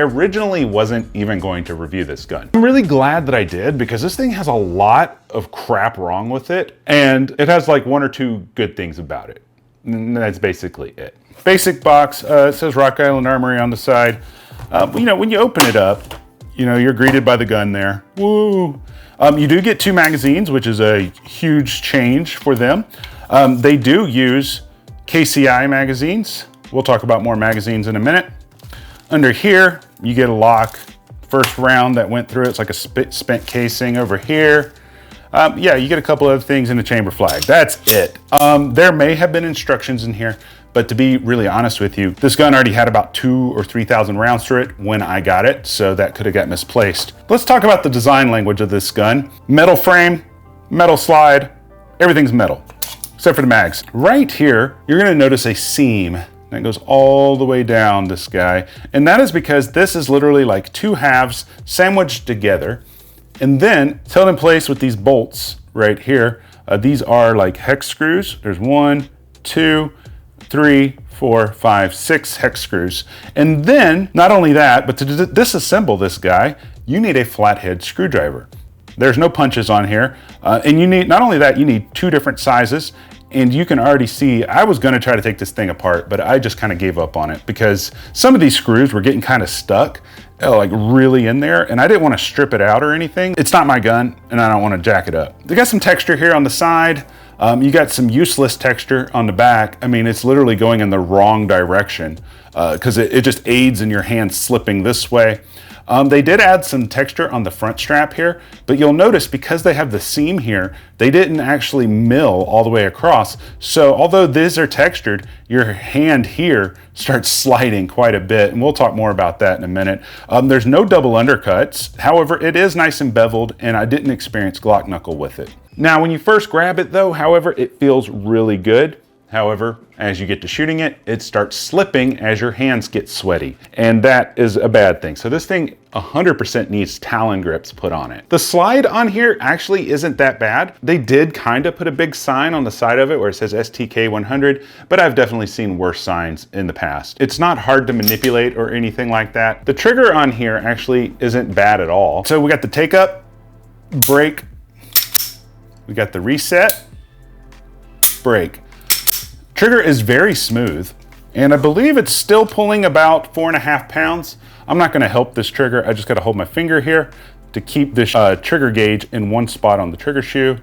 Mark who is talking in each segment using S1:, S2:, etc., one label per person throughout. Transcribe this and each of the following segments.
S1: I originally wasn't even going to review this gun. I'm really glad that I did because this thing has a lot of crap wrong with it, and it has like 1 or 2 good things about it. And that's basically it. Basic box, it says Rock Island Armory on the side. You know, when you open it up, you know, you're greeted by the gun there. Woo! You do get 2 magazines, which is a huge change for them. They do use KCI magazines. We'll talk about more magazines in a minute. Under here, you get a lock. First round that went through, it's like a spent casing over here. Yeah, you get a couple other things in the chamber flag. That's it. There may have been instructions in here, but to be really honest with you, this gun already had about 2,000 or 3,000 rounds through it when I got it, so that could have got misplaced. Let's talk about the design language of this gun. Metal frame, metal slide, everything's metal, except for the mags. Right here, you're gonna notice a seam that goes all the way down this guy, and that is because this is literally like 2 halves sandwiched together, and then it's held in place with these bolts right here. These are like hex screws. There's 1, 2, 3, 4, 5, 6 hex screws. And then, not only that, but to disassemble this guy, you need a flathead screwdriver. There's no punches on here. And you need, not only that, you need 2 different sizes. And you can already see, I was gonna try to take this thing apart, but I just kind of gave up on it because some of these screws were getting kind of stuck, like really in there, and I didn't want to strip it out or anything. It's not my gun, and I don't want to jack it up. They got some texture here on the side. You got some useless texture on the back. I mean, it's literally going in the wrong direction because it just aids in your hand slipping this way. They did add some texture on the front strap here, but you'll notice because they have the seam here, they didn't actually mill all the way across. So although these are textured, your hand here starts sliding quite a bit, and we'll talk more about that in a minute. There's no double undercuts. However, it is nice and beveled, and I didn't experience Glock knuckle with it. Now, when you first grab it though, however, it feels really good. However, as you get to shooting it, it starts slipping as your hands get sweaty, and that is a bad thing. So this thing 100% needs Talon grips put on it. The slide on here actually isn't that bad. They did kind of put a big sign on the side of it where it says STK100, but I've definitely seen worse signs in the past. It's not hard to manipulate or anything like that. The trigger on here actually isn't bad at all. So we got the take up, break, we got the reset, break. Trigger is very smooth, and I believe it's still pulling about 4.5 pounds. I'm not gonna help this trigger. I just gotta hold my finger here to keep this trigger gauge in one spot on the trigger shoe.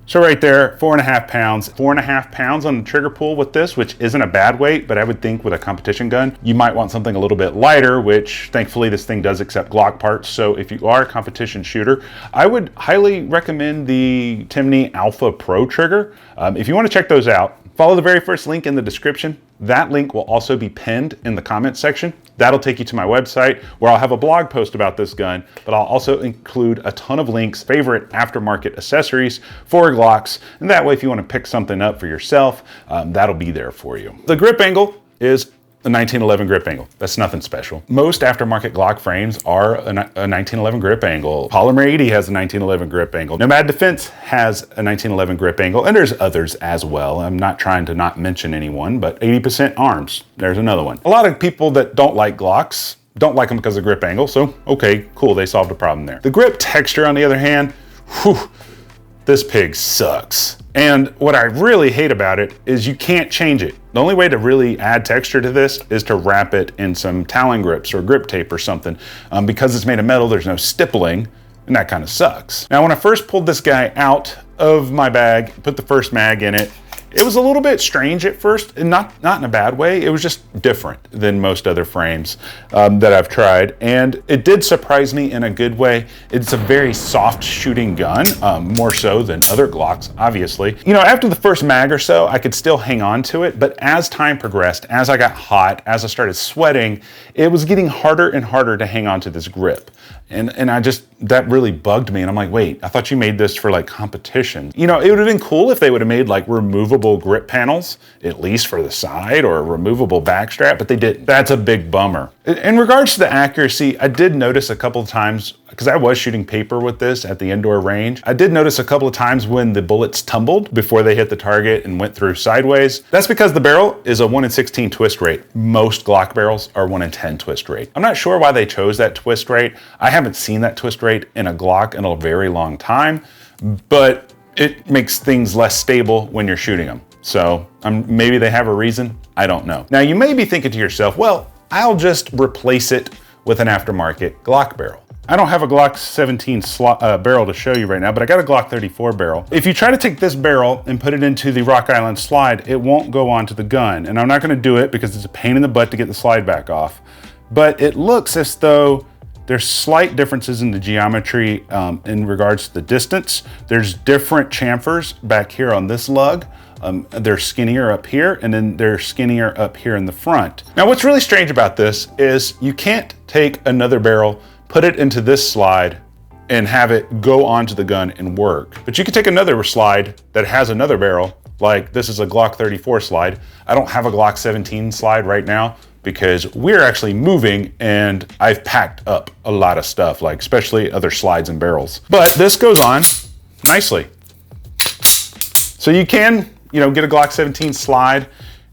S1: So right there, 4.5 pounds. 4.5 pounds on the trigger pull with this, which isn't a bad weight, but I would think with a competition gun, you might want something a little bit lighter, which thankfully this thing does accept Glock parts. So if you are a competition shooter, I would highly recommend the Timney Alpha Pro trigger. If you want to check those out, follow the very first link in the description. That link will also be pinned in the comments section. That'll take you to my website where I'll have a blog post about this gun, but I'll also include a ton of links, favorite aftermarket accessories for Glocks. And that way, if you want to pick something up for yourself, that'll be there for you. The grip angle is a 1911 grip angle. That's nothing special. Most aftermarket Glock frames are a 1911 grip angle. Polymer 80 has a 1911 grip angle. Nomad Defense has a 1911 grip angle, and there's others as well. I'm not trying to not mention anyone, but 80% Arms, there's another one. A lot of people that don't like Glocks don't like them because of grip angle, so okay, cool, they solved a problem there. The grip texture, on the other hand, whew, this pig sucks. And what I really hate about it is you can't change it. The only way to really add texture to this is to wrap it in some Talon grips or grip tape or something. Because it's made of metal, there's no stippling, and that kind of sucks. Now, when I first pulled this guy out of my bag, put the first mag in it, it was a little bit strange at first, and not in a bad way. It was just different than most other frames that I've tried, and it did surprise me in a good way. It's a very soft shooting gun, more so than other Glocks, obviously. You know, after the first mag or so, I could still hang on to it, but as time progressed, as I got hot, as I started sweating, it was getting harder and harder to hang on to this grip. And I just, that really bugged me. And I'm like, wait, I thought you made this for like competition. You know, it would have been cool if they would have made like removable removable grip panels, at least for the side, or a removable back strap, but they didn't. That's a big bummer. In regards to the accuracy, I did notice a couple of times, because I was shooting paper with this at the indoor range, I did notice a couple of times when the bullets tumbled before they hit the target and went through sideways. That's because the barrel is a 1 in 16 twist rate. Most Glock barrels are 1 in 10 twist rate. I'm not sure why they chose that twist rate. I haven't seen that twist rate in a Glock in a very long time, but it makes things less stable when you're shooting them. So maybe they have a reason, I don't know. Now you may be thinking to yourself, well, I'll just replace it with an aftermarket Glock barrel. I don't have a Glock 17 barrel to show you right now, but I got a Glock 34 barrel. If you try to take this barrel and put it into the Rock Island slide, it won't go onto the gun. And I'm not gonna do it because it's a pain in the butt to get the slide back off. But it looks as though there's slight differences in the geometry in regards to the distance. There's different chamfers back here on this lug. They're skinnier up here, and then they're skinnier up here in the front. Now, what's really strange about this is you can't take another barrel, put it into this slide, and have it go onto the gun and work. But you can take another slide that has another barrel, like this is a Glock 34 slide. I don't have a Glock 17 slide right now, because we're actually moving and I've packed up a lot of stuff, like especially other slides and barrels. But this goes on nicely. So you can, get a Glock 17 slide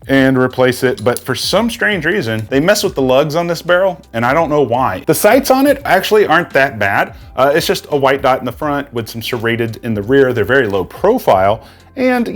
S1: and replace it, but for some strange reason, they mess with the lugs on this barrel, and I don't know why. The sights on it actually aren't that bad. It's just a white dot in the front with some serrated in the rear. They're very low profile, and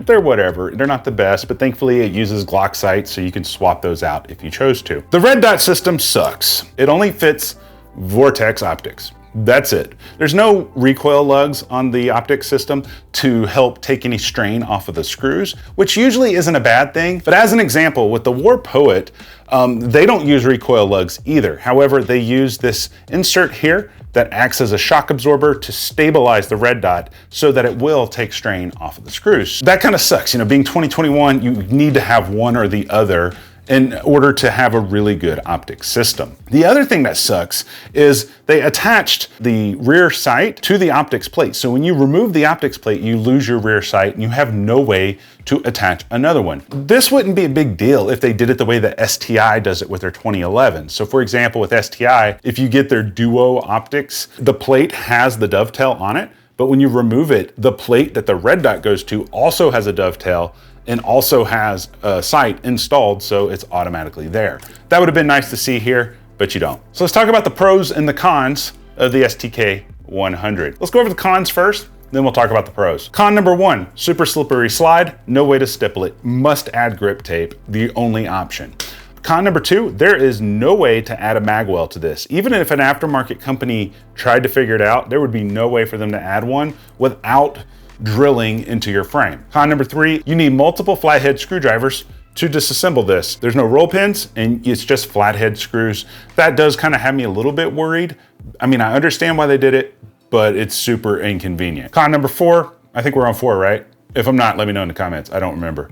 S1: they're whatever. They're not the best, but thankfully it uses Glock sights, so you can swap those out if you chose to. The red dot system sucks. It only fits Vortex optics. That's it. There's no recoil lugs on the optics system to help take any strain off of the screws, which usually isn't a bad thing. But as an example, with the War Poet, they don't use recoil lugs either. However, they use this insert here that acts as a shock absorber to stabilize the red dot so that it will take strain off of the screws. That kind of sucks. Being 2021, you need to have one or the other in order to have a really good optics system. The other thing that sucks is they attached the rear sight to the optics plate. So when you remove the optics plate, you lose your rear sight and you have no way to attach another one. This wouldn't be a big deal if they did it the way that STI does it with their 2011. So for example, with STI, if you get their Duo optics, the plate has the dovetail on it, but when you remove it, the plate that the red dot goes to also has a dovetail and also has a sight installed, so it's automatically there. That would have been nice to see here, but you don't. So let's talk about the pros and the cons of the STK100. Let's go over the cons first, then we'll talk about the pros. Con number 1, super slippery slide, no way to stipple it. Must add grip tape, the only option. Con number 2, there is no way to add a magwell to this. Even if an aftermarket company tried to figure it out, there would be no way for them to add one without drilling into your frame. Con number 3, you need multiple flathead screwdrivers to disassemble this. There's no roll pins and it's just flathead screws. That does kind of have me a little bit worried. I mean, I understand why they did it, but it's super inconvenient. Con number 4, I think we're on 4, right? If I'm not, let me know in the comments. I don't remember.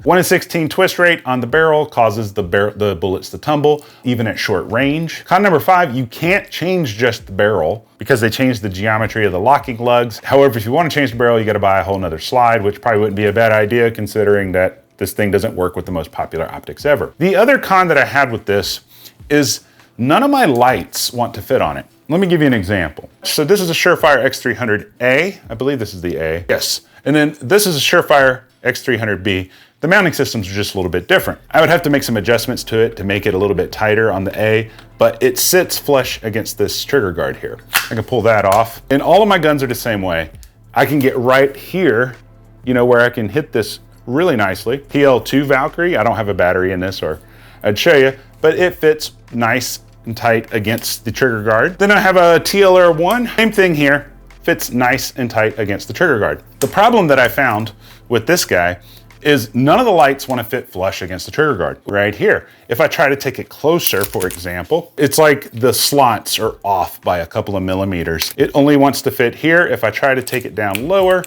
S1: 1 in 16 twist rate on the barrel causes the bullets to tumble, even at short range. Con number 5, you can't change just the barrel because they changed the geometry of the locking lugs. However, if you want to change the barrel, you got to buy a whole nother slide, which probably wouldn't be a bad idea considering that this thing doesn't work with the most popular optics ever. The other con that I had with this is none of my lights want to fit on it. Let me give you an example. So this is a Surefire X300A. I believe this is the A. Yes. And then this is a Surefire X300B. The mounting systems are just a little bit different. I would have to make some adjustments to it to make it a little bit tighter on the A, but it sits flush against this trigger guard here. I can pull that off. And all of my guns are the same way. I can get right here, where I can hit this really nicely. PL2 Valkyrie, I don't have a battery in this, or I'd show you, but it fits nice and tight against the trigger guard. Then I have a TLR1, same thing here. Fits nice and tight against the trigger guard. The problem that I found with this guy is none of the lights want to fit flush against the trigger guard right here. If I try to take it closer, for example, it's like the slots are off by a couple of millimeters. It only wants to fit here. If I try to take it down lower,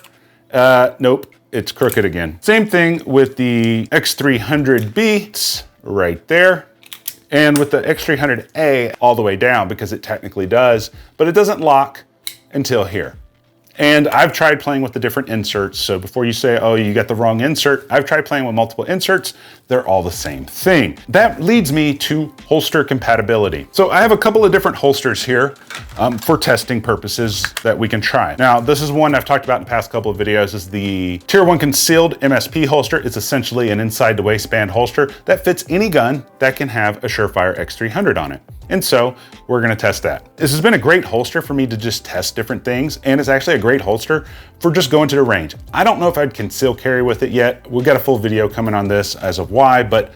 S1: nope, it's crooked again. Same thing with the X300B, it's right there. And with the X300A all the way down, because it technically does, but it doesn't lock until here. And I've tried playing with the different inserts. So before you say, oh, you got the wrong insert, I've tried playing with multiple inserts. They're all the same thing. That leads me to holster compatibility. So I have a couple of different holsters here for testing purposes that we can try. Now, this is one I've talked about in the past couple of videos. This is the Tier 1 concealed MSP holster. It's essentially an inside the waistband holster that fits any gun that can have a Surefire X300 on it. And so we're gonna test that. This has been a great holster for me to just test different things, and it's actually a great holster for just going to the range. I don't know if I'd conceal carry with it yet. We've got a full video coming on this as of why, but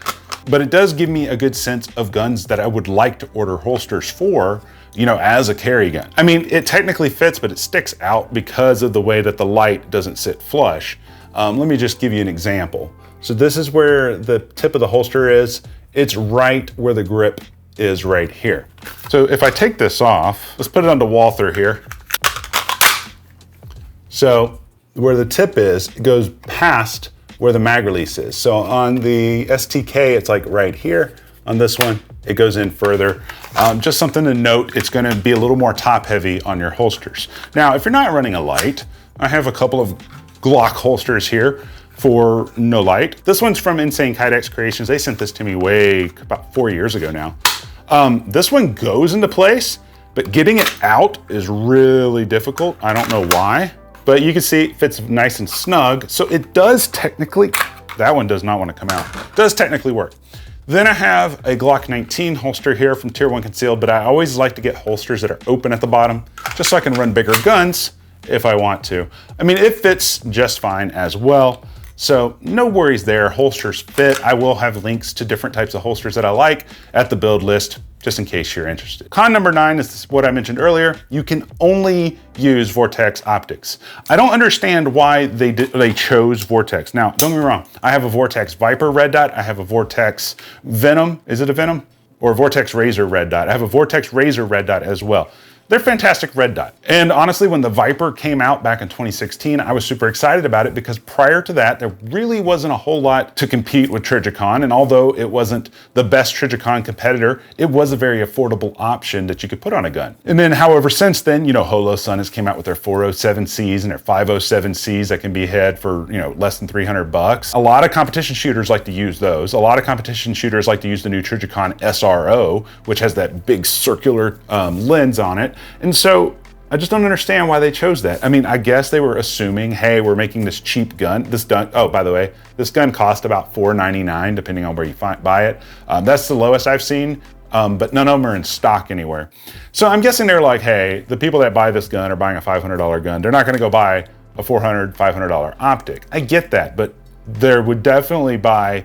S1: it does give me a good sense of guns that I would like to order holsters for, you know, as a carry gun. I mean, it technically fits, but it sticks out because of the way that the light doesn't sit flush. Let me just give you an example. So this is where the tip of the holster is. It's right where the grip is right here. So if I take this off, let's put it onto Walther here. So where the tip is, it goes past where the mag release is. So on the STK, it's like right here. On this one, it goes in further. Just something to note, it's gonna be a little more top heavy on your holsters. Now, if you're not running a light, I have a couple of Glock holsters here for no light. This one's from Insane Kydex Creations. They sent this to me about 4 years ago now. This one goes into place, but getting it out is really difficult. I don't know why, but you can see it fits nice and snug. So it does technically, that one does not want to come out. It does technically work. Then I have a Glock 19 holster here from Tier 1 Concealed, but I always like to get holsters that are open at the bottom, just so I can run bigger guns if I want to. I mean, it fits just fine as well. So no worries there, holsters fit. I will have links to different types of holsters that I like at the build list, just in case you're interested. Con number 9 is what I mentioned earlier. You can only use Vortex optics. I don't understand why they chose Vortex. Now, don't get me wrong. I have a Vortex Viper red dot. I have a Vortex Venom. Is it a Venom? Or Vortex Razor red dot. I have a Vortex Razor red dot as well. They're fantastic red dot. And honestly, when the Viper came out back in 2016, I was super excited about it because prior to that, there really wasn't a whole lot to compete with Trijicon. And although it wasn't the best Trijicon competitor, it was a very affordable option that you could put on a gun. And then, however, since then, you know, Holosun has came out with their 407Cs and their 507Cs that can be had for, you know, less than $300. A lot of competition shooters like to use those. A lot of competition shooters like to use the new Trijicon SRO, which has that big circular lens on it. And so I just don't understand why they chose that. I mean, I guess they were assuming, hey, we're making this cheap gun. Oh, by the way, this gun cost about $499, depending on where you buy it. That's the lowest I've seen, but none of them are in stock anywhere. So I'm guessing they're like, hey, the people that buy this gun are buying a $500 gun. They're not gonna go buy a $400, $500 optic. I get that, but they would definitely buy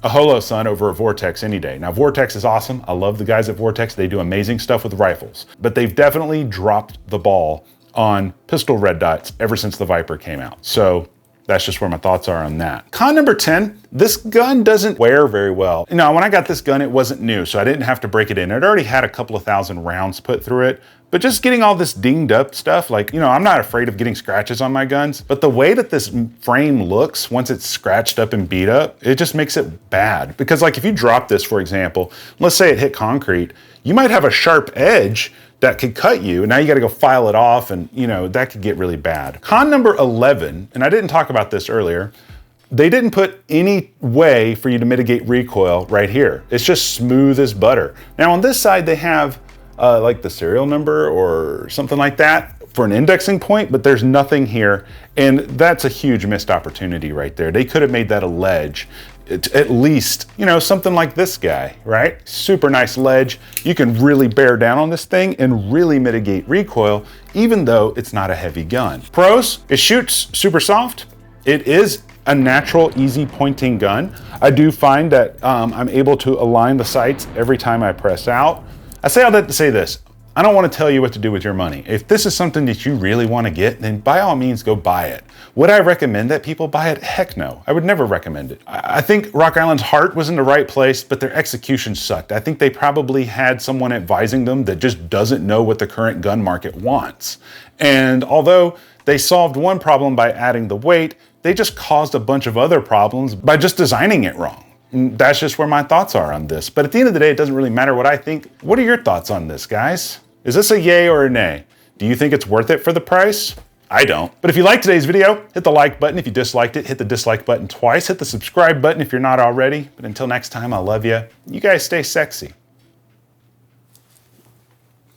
S1: a Holosun over a Vortex any day. Now, Vortex is awesome. I love the guys at Vortex. They do amazing stuff with rifles, but they've definitely dropped the ball on pistol red dots ever since the Viper came out. So that's just where my thoughts are on that. Con number 10, this gun doesn't wear very well. You know, when I got this gun, it wasn't new, so I didn't have to break it in. It already had a couple of thousand rounds put through it, but just getting all this dinged up stuff, like, you know, I'm not afraid of getting scratches on my guns, but the way that this frame looks once it's scratched up and beat up, it just makes it bad. Because like if you drop this, for example, let's say it hit concrete, you might have a sharp edge that could cut you, and now you gotta go file it off, and you know, that could get really bad. Con number 11, and I didn't talk about this earlier, they didn't put any way for you to mitigate recoil right here. It's just smooth as butter. Now on this side, they have like the serial number or something like that for an indexing point, but there's nothing here. And that's a huge missed opportunity right there. They could have made that a ledge. At least, you know, something like this guy, right? Super nice ledge. You can really bear down on this thing and really mitigate recoil, even though it's not a heavy gun. Pros, it shoots super soft. It is a natural, easy pointing gun. I do find that I'm able to align the sights every time I press out. I say all that to say this. I don't want to tell you what to do with your money. If this is something that you really want to get, then by all means go buy it. Would I recommend that people buy it? Heck no. I would never recommend it. I think Rock Island's heart was in the right place, but their execution sucked. I think they probably had someone advising them that just doesn't know what the current gun market wants. And although they solved one problem by adding the weight, they just caused a bunch of other problems by just designing it wrong. And that's just where my thoughts are on this. But at the end of the day, it doesn't really matter what I think. What are your thoughts on this, guys? Is this a yay or a nay? Do you think it's worth it for the price? I don't. But if you liked today's video, hit the like button. If you disliked it, hit the dislike button twice. Hit the subscribe button if you're not already. But until next time, I love you. You guys stay sexy.